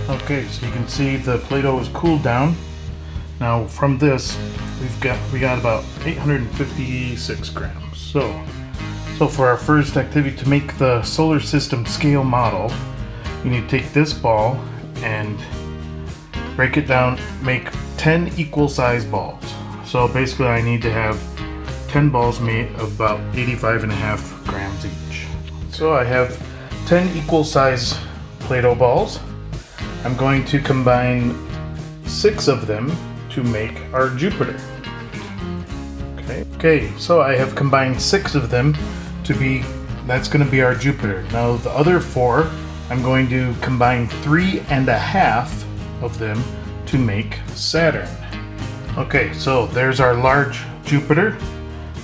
Okay, so you can see the Play-Doh is cooled down. Now from this, we got about 856 grams. So for our first activity, to make the solar system scale model, you need to take this ball and break it down, make 10 equal size balls. So basically I need to have 10 balls made of about 85.5 grams each. So I have 10 equal size Play-Doh balls. I'm going to combine 6 of them to make our Jupiter. Okay, so I have combined 6 of them that's going to be our Jupiter. Now the other 4, I'm going to combine 3.5 of them to make Saturn. Okay, so there's our large Jupiter,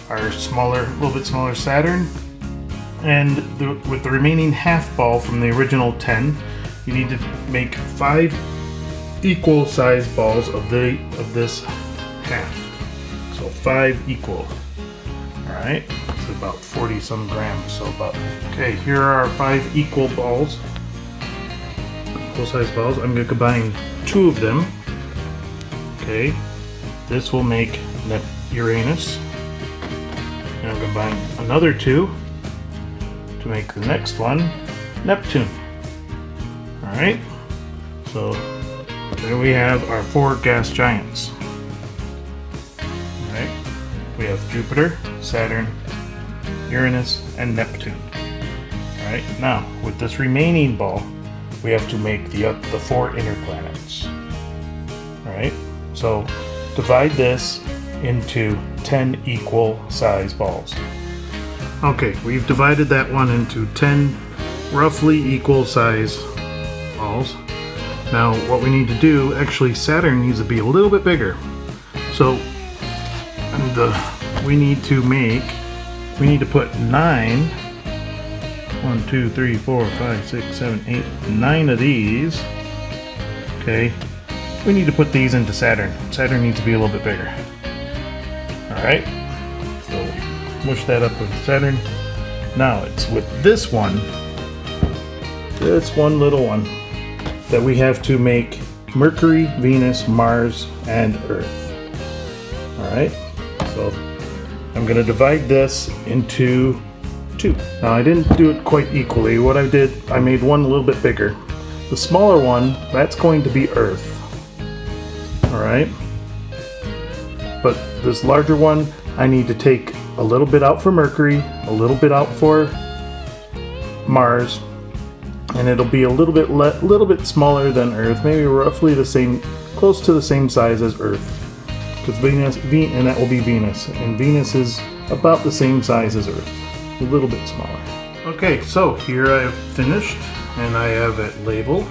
our little bit smaller Saturn, and with the remaining half ball from the original 10, you need to make 5 equal size balls of this half. So 5 equal. Alright, it's about 40 some grams. Okay, here are our 5 equal balls. Equal size balls. I'm going to combine 2 of them. Okay, this will make Uranus. And I'll combine another 2 to make the next one, Neptune. Alright, so there we have our 4 gas giants. Alright, we have Jupiter, Saturn, Uranus, and Neptune. Alright, now with this remaining ball, we have to make the 4 inner planets. Alright, so divide this into 10 equal size balls. Okay, we've divided that one into 10 roughly equal size balls. Now what we need to do, actually Saturn needs to be a little bit bigger. So we need to put 9, 1, 2, 3, 4, 5, 6, 7, 8, 9 of these. Okay, we need to put these into Saturn. Saturn needs to be a little bit bigger. Alright, so mush that up with Saturn. Now it's with this one little one, that we have to make Mercury, Venus, Mars, and Earth. Alright, so I'm going to divide this into 2. Now I didn't do it quite equally. What I did, I made one a little bit bigger. The smaller one, that's going to be Earth. Alright, but this larger one, I need to take a little bit out for Mercury, a little bit out for Mars, and it'll be a little bit smaller than Earth, maybe roughly the same, close to the same size as Earth. Because and that will be Venus, and Venus is about the same size as Earth, a little bit smaller. Okay, so here I have finished, and I have it labeled.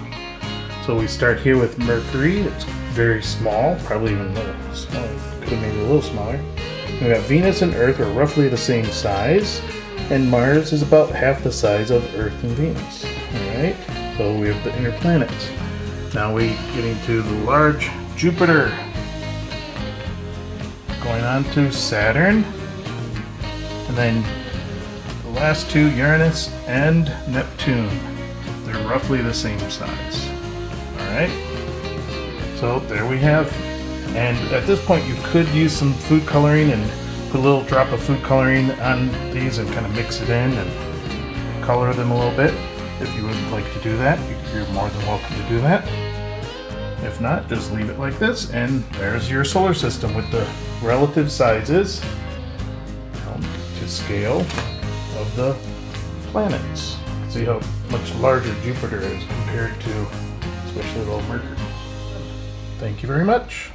So we start here with Mercury. It's very small, probably even a little small. Could have made it a little smaller. We got Venus and Earth are roughly the same size, and Mars is about half the size of Earth and Venus. Alright, so we have the inner planets. Now we get into the large Jupiter. Going on to Saturn, and then the last 2, Uranus and Neptune. They're roughly the same size. Alright, so there we have. And at this point you could use some food coloring and put a little drop of food coloring on these and kind of mix it in and color them a little bit. If you would like to do that, you're more than welcome to do that. If not, just leave it like this, and there's your solar system with the relative sizes to scale of the planets. See how much larger Jupiter is compared to especially little Mercury. Thank you very much.